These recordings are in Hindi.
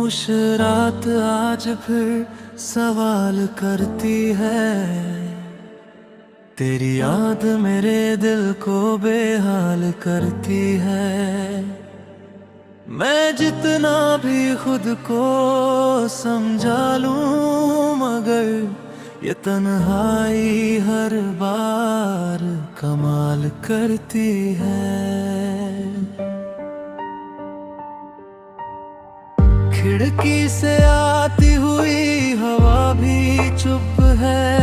खामोश रात आज फिर सवाल करती है। तेरी याद मेरे दिल को बेहाल करती है। मैं जितना भी खुद को समझा लूं, मगर ये तन्हाई हर बार कमाल करती है। खिड़की से आती हुई हवा भी चुप है,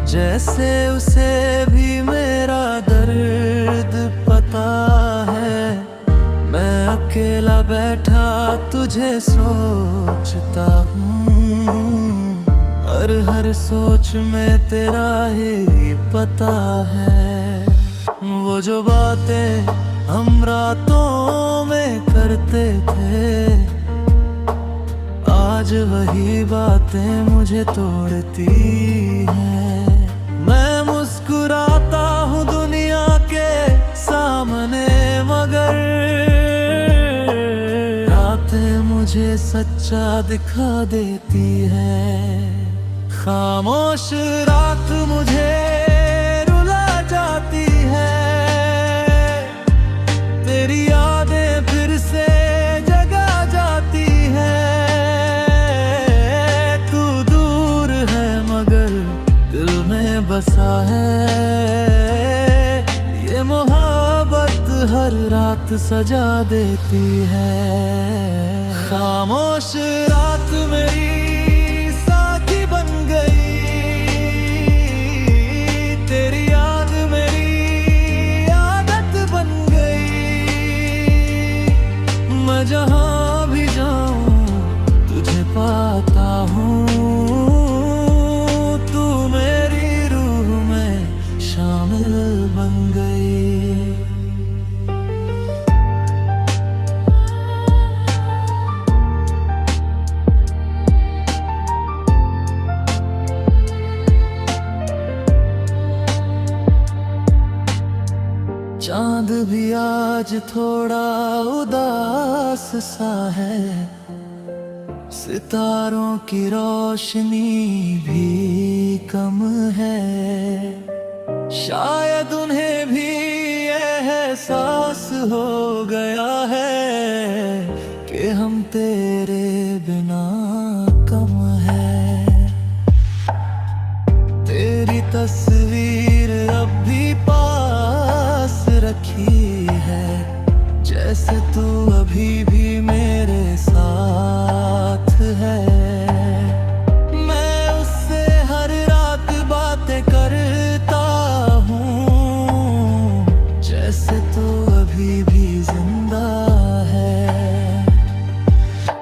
जैसे उसे भी मेरा दर्द पता है। मैं अकेला बैठा तुझे सोचता हूँ, हर सोच में तेरा ही पता है। वो जो बातें हम रातों में करते थे, आज वही बातें मुझे तोड़ती हैं। मैं मुस्कुराता हूँ दुनिया के सामने, मगर रातें मुझे सच्चा दिखा देती है। खामोश रात मुझे रुला जाती है, तेरी यादें फिर से जगा जाती है। तू दूर है मगर दिल में बसा है, ये मोहब्बत हर रात सजा देती है। खामोश रात मेरी साथी बन गई, तेरी याद मेरी आदत बन गई। मैं जहाँ भी जाऊँ तुझे पाता हूँ, तू मेरी रूह में शामिल बन गई। चांद भी आज थोड़ा उदास सा है, सितारों की रोशनी भी कम है। शायद उन्हें भी एहसास हो गया है कि हम तेरे बिना कम है। तेरी तस्वीर अब भी पास रखी है, जैसे तू अभी भी मेरे साथ है। मैं उससे हर रात बातें करता हूँ, जैसे तू अभी भी जिंदा है।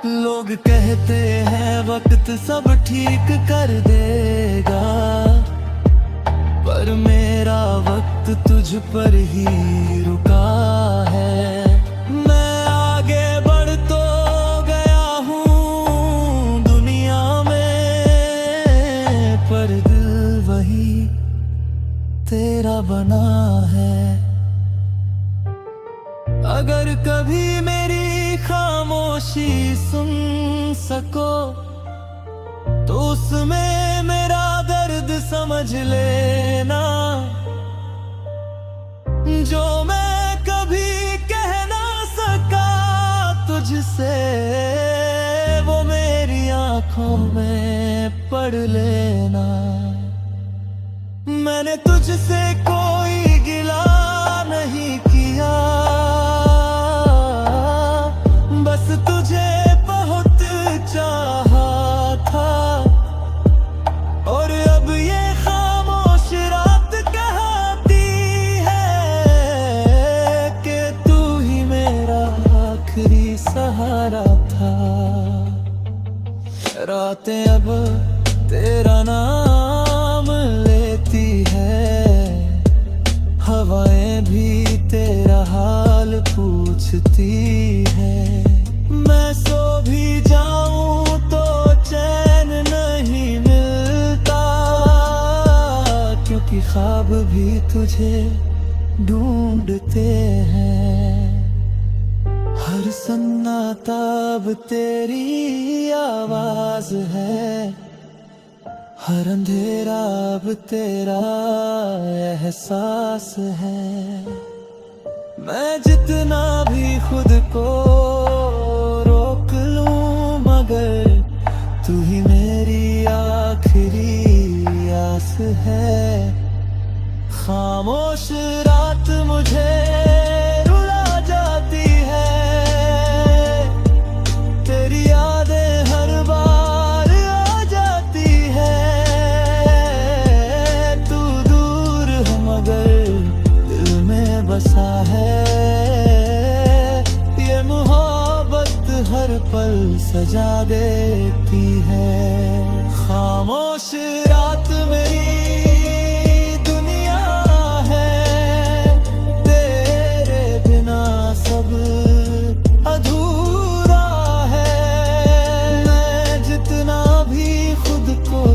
लोग कहते हैं वक्त सब ठीक कर देगा, पर मेरा वक्त तुझ पर ही रुका है। मैं आगे बढ़ तो गया हूँ दुनिया में, पर दिल वही तेरा बना है। अगर कभी मेरी खामोशी सुन सको, तो उसमें मेरा दर्द समझ लेना। जो मैं कभी कह ना सका तुझसे, वो मेरी आंखों में पढ़ लेना। मैंने तुझसे कोई गिला नहीं किया, बस तुझे बहुत चाहा था। और अब ये खामोश रात कहती है कि तू ही मेरा आखिरी सहारा था। रातें अब तेरा नाम लेती है, हवाएं भी तेरा हाल पूछती है। मैं सो भी जाऊं तो चैन नहीं मिलता, क्योंकि ख्वाब भी तुझे ढूंढते हैं। हर सन्नाटा अब तेरी आवाज है, हर अंधेरा अब तेरा एहसास है। मैं जितना भी खुद को रोक लूं मगर तू ही मेरी आखिरी आस है। खामोश रात मुझे रुला जाती है, तेरी यादें हर बार आ जाती है। तू दूर है मगर दिल में बसा है, ये मोहब्बत हर पल सजा देती है। खामोश रात मेरी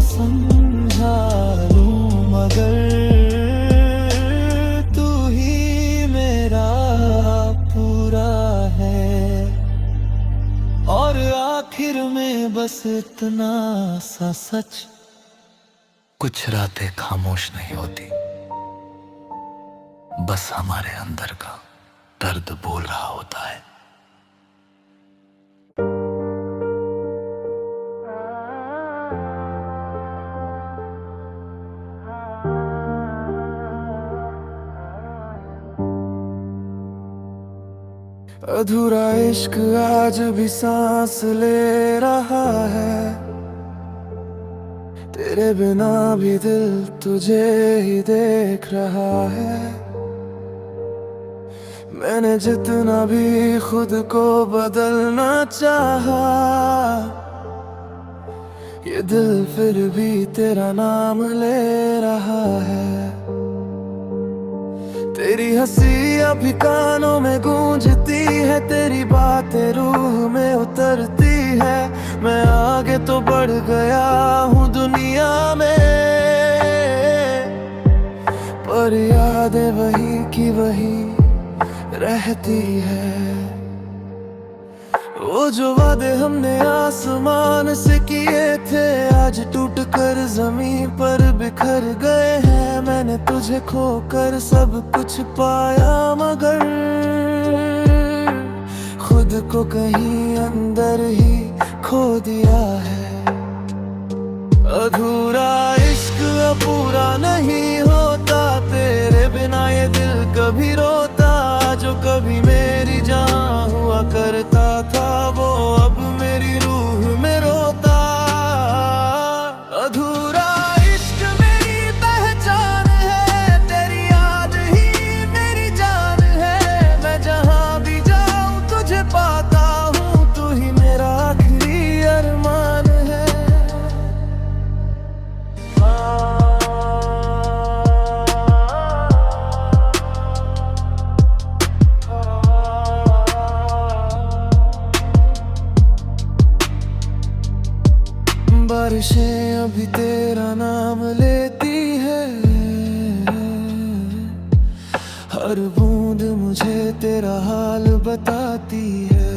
समझा लूं मगर तू ही मेरा पूरा है। और आखिर में बस इतना सा सच, कुछ रातें खामोश नहीं होती, बस हमारे अंदर का दर्द बोल रहा होता है। अधूरा इश्क आज भी सांस ले रहा है, तेरे बिना भी दिल तुझे ही देख रहा है। मैंने जितना भी खुद को बदलना चाहा, ये दिल फिर भी तेरा नाम ले रहा है। तेरी हंसी अभी कानों में गूंजती है, तेरी बातें रूह में उतरती है। मैं आगे तो बढ़ गया हूँ दुनिया में, पर यादें वही की वही रहती है। वो जो वादे हमने आसमान से किए थे, आज टूट कर जमीन पर बिखर गए हैं। मैंने तुझे खोकर सब कुछ पाया मगर खुद को कहीं अंदर ही खो दिया है। अधूरा इश्क पूरा नहीं होता, तेरे बिना ये दिल कभी रोता। जो कभी मेरी जान हुआ करता था, वो अब मेरी रूह में रोता। अधूरा इश्क मेरी पहचान है, तेरी याद ही मेरी जान है। मैं जहाँ भी जाऊँ तुझे पाता हूँ, तू ही मेरा आखिरी अरमान है। बारिशें अभी तेरा नाम लेती है, हर बूंद मुझे तेरा हाल बताती है।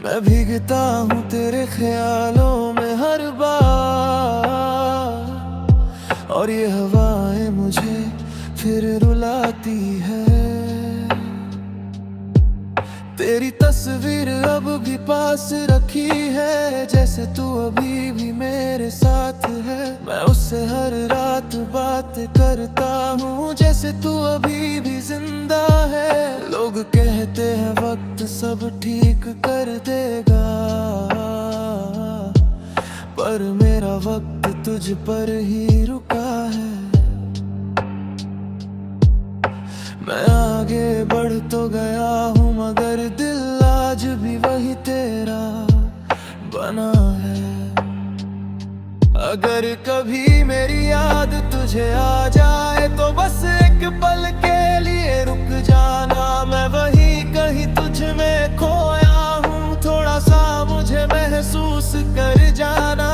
मैं भीगता हूँ तेरे ख्यालों में हर बार, और ये हवाएं मुझे फिर रुलाती है। तेरी तस्वीर अब भी पास रखी है, जैसे तू अभी भी मेरे साथ है। मैं उससे हर रात बात करता हूँ, जैसे तू अभी भी जिंदा है। लोग कहते हैं वक्त सब ठीक कर देगा, पर मेरा वक्त तुझ पर ही रुका है। मैं आगे बढ़ तो गया हूँ मगर दिल आज भी वही तेरा बना है। अगर कभी मेरी याद तुझे आ जाए तो बस एक पल के लिए रुक जाना। मैं वही कहीं तुझ में खोया हूँ, थोड़ा सा मुझे महसूस कर जाना।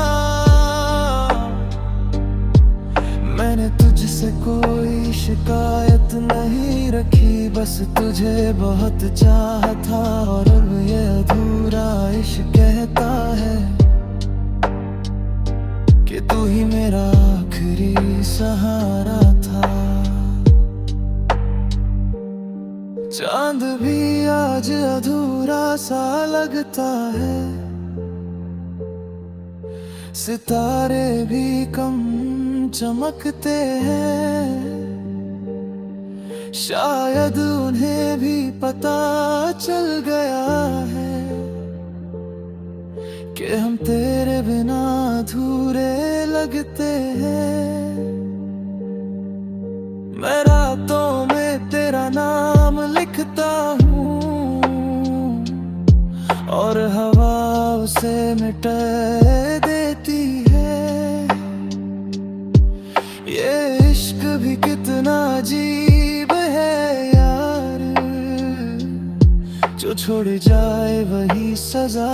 मैंने तुझसे कोई शिकायत नहीं रखी, बस तुझे बहुत चाहा था और अब ये अधूरा इश्क कहता है कि तू ही मेरा आखिरी सहारा था। चांद भी आज अधूरा सा लगता है, सितारे भी कम चमकते हैं। शायद उन्हें भी पता चल गया है कि हम तेरे बिना अधूरे लगते हैं। मैं रातों में तेरा नाम लिखता हूँ और हवा उसे मिटा देती है। ये इश्क भी कितना अजीब है यार, जो छोड़ जाए वही सजा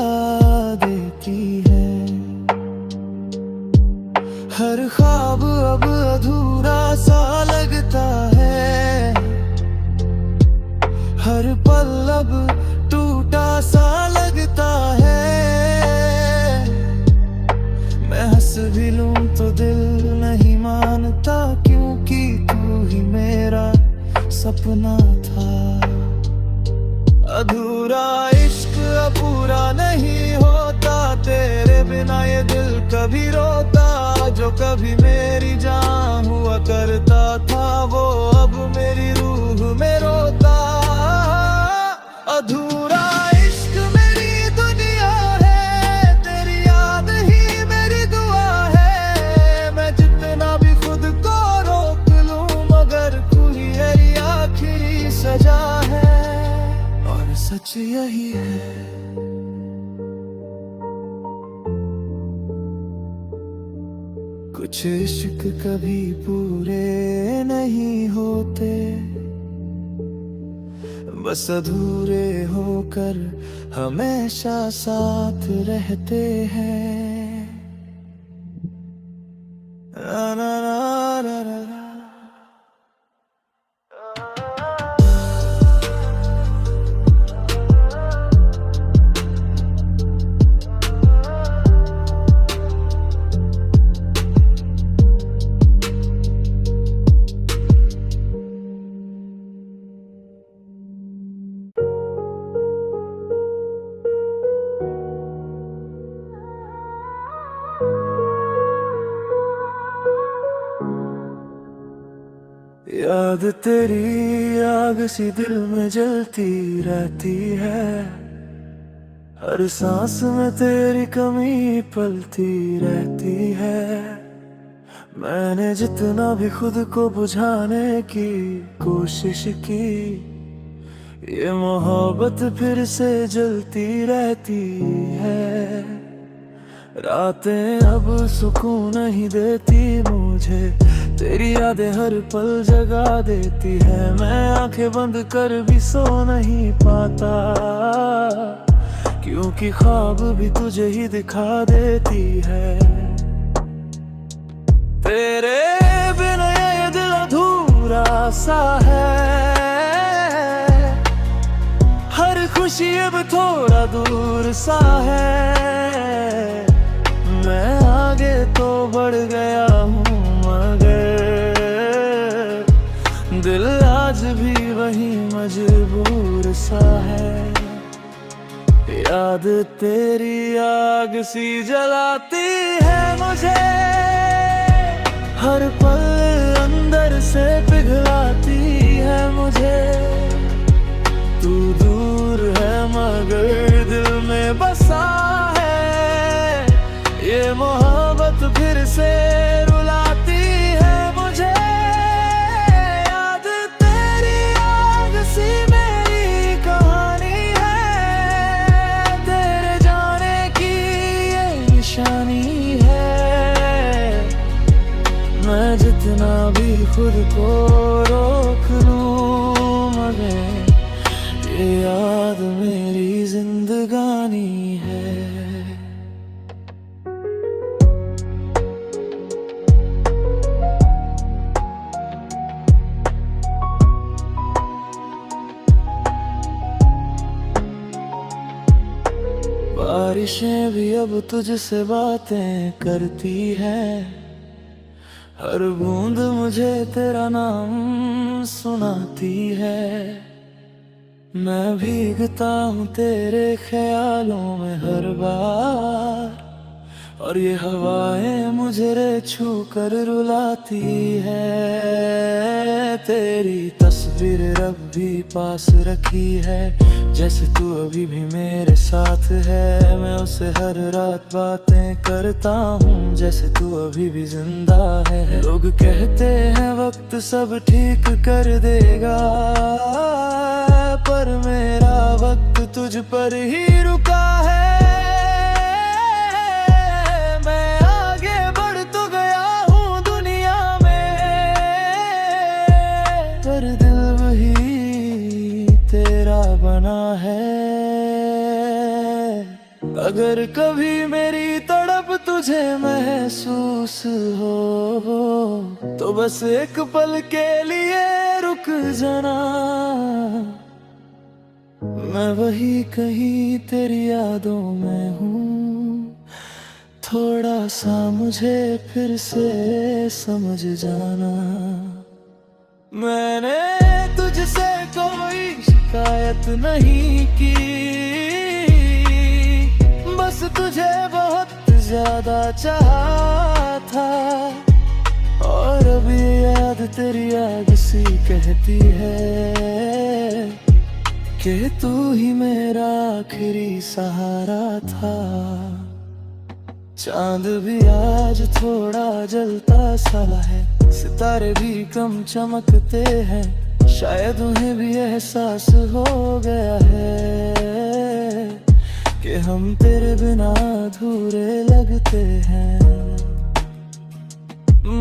देती है। हर ख्वाब अब अधूरा सा लगता है, हर पल अब टूटा सा लगता है। मैं हंस भी लूं तो दिल नहीं मानता, क्योंकि तू ही मेरा सपना था। अधूरा इश्क अपूरा नहीं होता, तेरे बिना ये दिल कभी रोता। जो कभी मेरी जान हुआ करता था, वो अब मेरी रूह में रोता। अधूरा इश्क मेरी दुनिया है, तेरी याद ही मेरी दुआ है। मैं जितना भी खुद को रोक लूं, मगर तू ही मेरी आखिरी सजा है। और सच यही है, कुछ इश्क कभी पूरे नहीं होते, बस अधूरे होकर हमेशा साथ रहते हैं। ना ना ना ना ना ना। याद तेरी आग सी दिल में जलती रहती है, हर सांस में तेरी कमी पलती रहती है। मैंने जितना भी खुद को बुझाने की कोशिश की, ये मोहब्बत फिर से जलती रहती है। रातें अब सुकून नहीं देती मुझे, तेरी यादें हर पल जगा देती है। मैं आंखें बंद कर भी सो नहीं पाता, क्योंकि ख्वाब भी तुझे ही दिखा देती है। तेरे बिना ये दिल अधूरा सा है, हर खुशी अब थोड़ा दूर सा है। मैं आगे तो बढ़ गया हूँ, मगर दिल आज भी वही मजबूर सा है। याद तेरी आग सी जलाती है मुझे, हर पल अंदर से पिघलाती है मुझे। तू दूर है मगर दिल में बसा है, ये मोहब्बत फिर से रुलाती है मुझे। याद तेरी आग सी मेरी कहानी है, तेरे जाने की ये निशानी है। मैं जितना भी खुद को रोक लूं, मगर ये याद मेरी जिंदगानी है। खामोशियाँ भी अब तुझसे बातें करती है, हर बूंद मुझे तेरा नाम सुनाती है। मैं भीगता हूँ तेरे ख्यालों में हर बार, और ये हवाएं मुझे रे छू कर रुलाती है। तेरी तस्वीर रब भी पास रखी है, जैसे तू अभी भी मेरे साथ है। मैं उससे हर रात बातें करता हूँ, जैसे तू अभी भी जिंदा है। लोग कहते हैं वक्त सब ठीक कर देगा, पर मेरा वक्त तुझ पर ही रुका है। पर दिल वही तेरा बना है। अगर कभी मेरी तड़प तुझे महसूस हो, तो बस एक पल के लिए रुक जाना। मैं वही कहीं तेरी यादों में हूँ, थोड़ा सा मुझे फिर से समझ जाना। मैंने तुझसे कोई शिकायत नहीं की, बस तुझे बहुत ज्यादा चाहा था। और अब ये याद तेरी याद सी कहती है कि तू ही मेरा आखिरी सहारा था। चांद भी आज थोड़ा जलता सा है, सितारे भी कम चमकते हैं। शायद उन्हें भी एहसास हो गया है कि हम तेरे बिना अधूरे लगते हैं।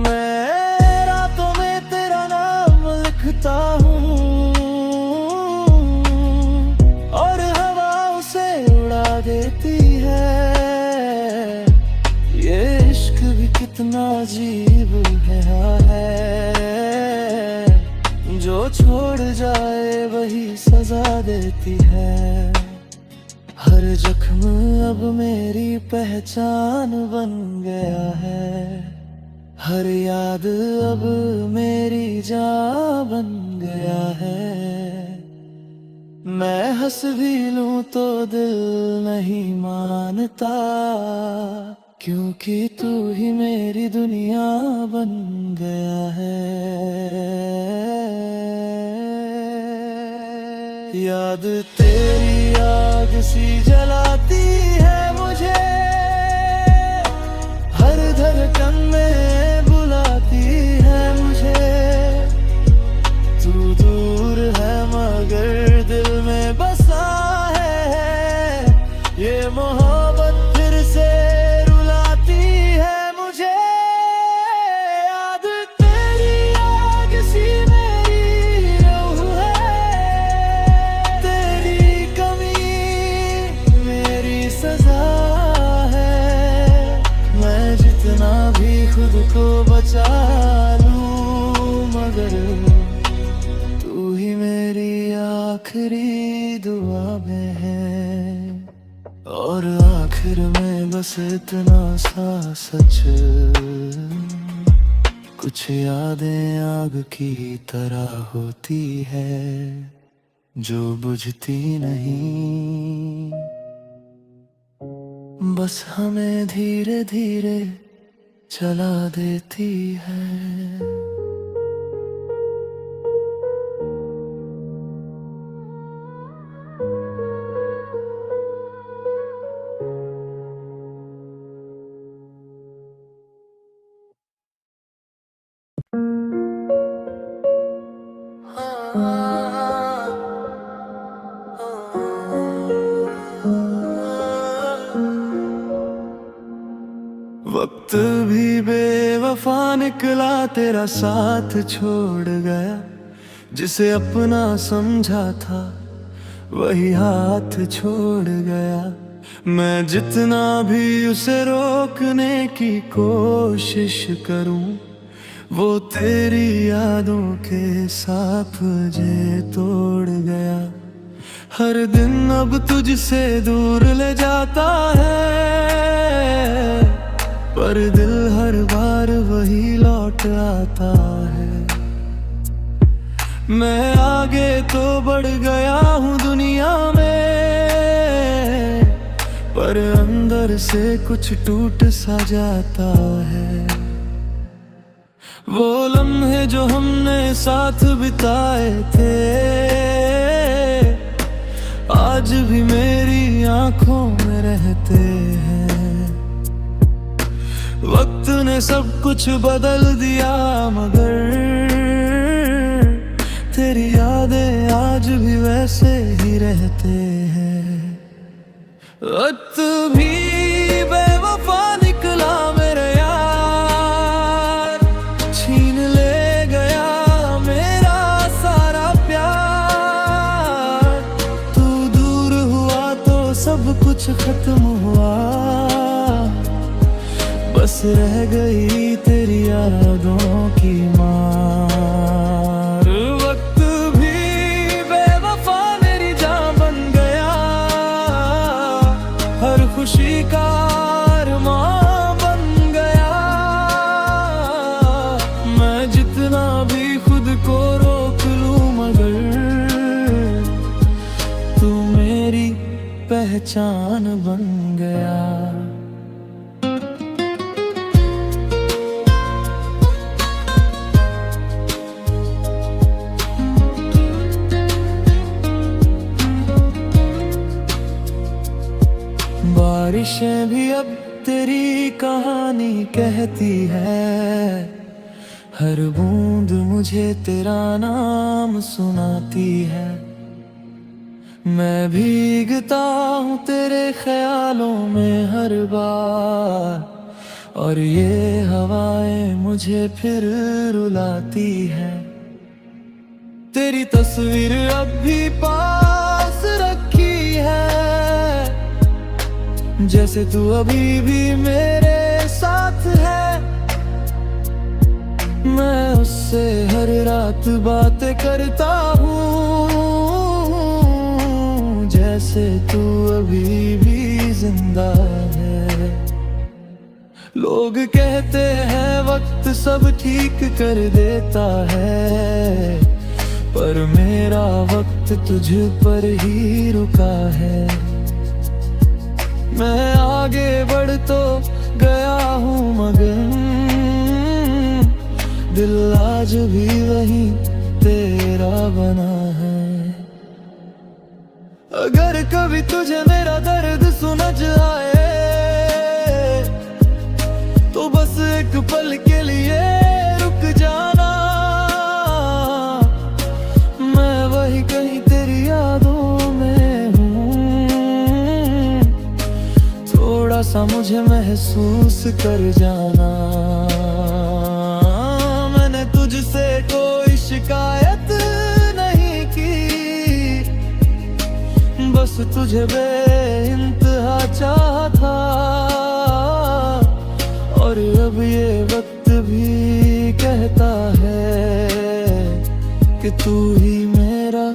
मैं रातों में तेरा नाम लिखता हूँ, और हवा उसे उड़ा देती है। ये इश्क भी कितना अजीब है, जो छोड़ जाए वही सजा देती है। हर जख्म अब मेरी पहचान बन गया है, हर याद अब मेरी जान बन गया है। मैं हंस भी लूं तो दिल नहीं मानता, क्योंकि तू ही मेरी दुनिया बन गया है। याद तेरी आग सी जलाती है मुझे, हर धड़कन में बुलाती है मुझे। तू दूर है मगर दिल में बसा है, ये मोहब्बत फिर से रुलाती है मुझे। याद तेरी आग सी मेरी रूह है, तेरी कमी मेरी सजा है। मैं जितना भी खुद को बचा लूं, मगर तू ही मेरी आखिरी दुआ में है। और आखिर में बस इतना सा सच, कुछ यादें आग की तरह होती है, जो बुझती नहीं, बस हमें धीरे धीरे चला देती है। वक्त भी बेवफा निकला, तेरा साथ छोड़ गया। जिसे अपना समझा था वही हाथ छोड़ गया। मैं जितना भी उसे रोकने की कोशिश करूं, वो तेरी यादों के साथ मुझे तोड़ गया। हर दिन अब तुझसे दूर ले जाता है, पर दिल हर बार वही लौट आता है। मैं आगे तो बढ़ गया हूँ दुनिया में, पर अंदर से कुछ टूट सा जाता है। वो लम्हे जो हमने साथ बिताए थे, आज भी मेरी आंखों में रहते हैं। वक्त ने सब कुछ बदल दिया, मगर तेरी यादें आज भी वैसे ही रहते हैं। वक्त भी बेवफा निकला मेरे यार, छीन ले गया मेरा सारा प्यार। तू दूर हुआ तो सब कुछ खत्म हुआ, बस रह गई तेरी यादों की मार। वक्त भी बेवफा मेरी जान बन गया, हर खुशी का अरमान बन गया। मैं जितना भी खुद को रोक लूं, मगर तू मेरी पहचान बन गया। बारिशें भी अब तेरी कहानी कहती है, हर बूंद मुझे तेरा नाम सुनाती है। मैं भीगता हूँ तेरे ख्यालों में हर बार, और ये हवाएं मुझे फिर रुलाती है। तेरी तस्वीर अब भी पास रखी है, जैसे तू अभी भी मेरे साथ है। मैं उससे हर रात बातें करता हूँ, जैसे तू अभी भी जिंदा है। लोग कहते हैं वक्त सब ठीक कर देता है, पर मेरा वक्त तुझ पर ही रुका है। मैं आगे बढ़ तो गया हूँ, मगर दिल आज भी वही तेरा बना है। अगर कभी तुझे मेरा दर्द समझ आए, तो बस एक पल के लिए रुक जाना। मैं वही कहीं तेरी यादों में हूँ, थोड़ा सा मुझे महसूस कर जाना। मैंने तुझसे कोई शिकायत नहीं की, बस तुझे बेइंतहा चाहा था। और अब ये वक्त भी कहता है कि तू ही मेरा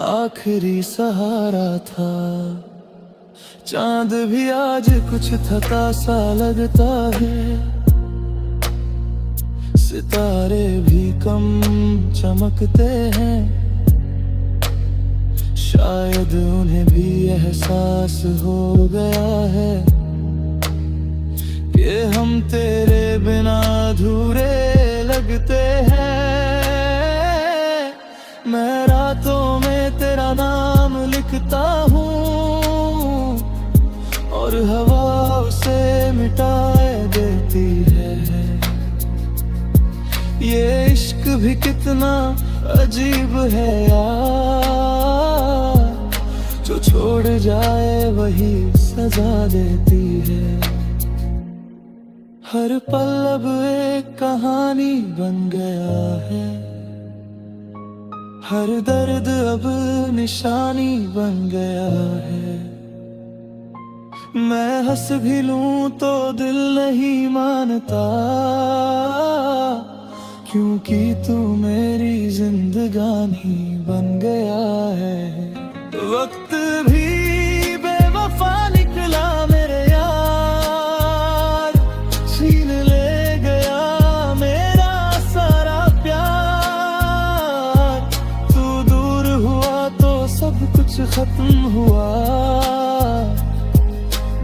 आखिरी सहारा था। चांद भी आज कुछ थका सा लगता है, सितारे भी कम चमकते हैं। शायद उन्हें भी एहसास हो गया है कि हम तेरे बिना अधूरे लगते हैं। मैं रातों में तेरा नाम लिखता हूँ, और हवा उसे मिटाए देती है। ये इश्क भी कितना अजीब है यार, जो छोड़ जाए वही सजा देती है। हर पल अब एक कहानी बन गया है, हर दर्द अब निशानी बन गया है। मैं हंस भी लूं तो दिल नहीं मानता, क्योंकि तू मेरी जिंदगानी बन गया है। वक्त खत्म हुआ,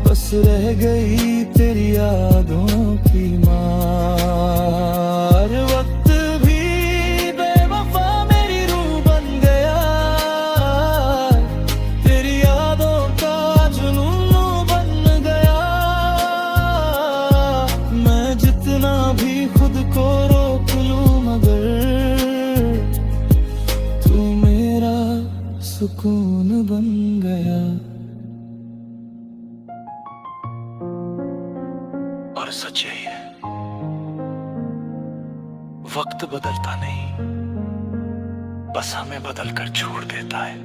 बस रह गई तेरी यादों की मार। वक्त भी बेवफा मेरी रूह बन गया, तेरी यादों का जुनून बन गया। मैं जितना भी खुद को रोक लूं, मगर तू मेरा सुकून बन गया। और सच यही है, वक्त बदलता नहीं, बस हमें बदल कर छोड़ देता है।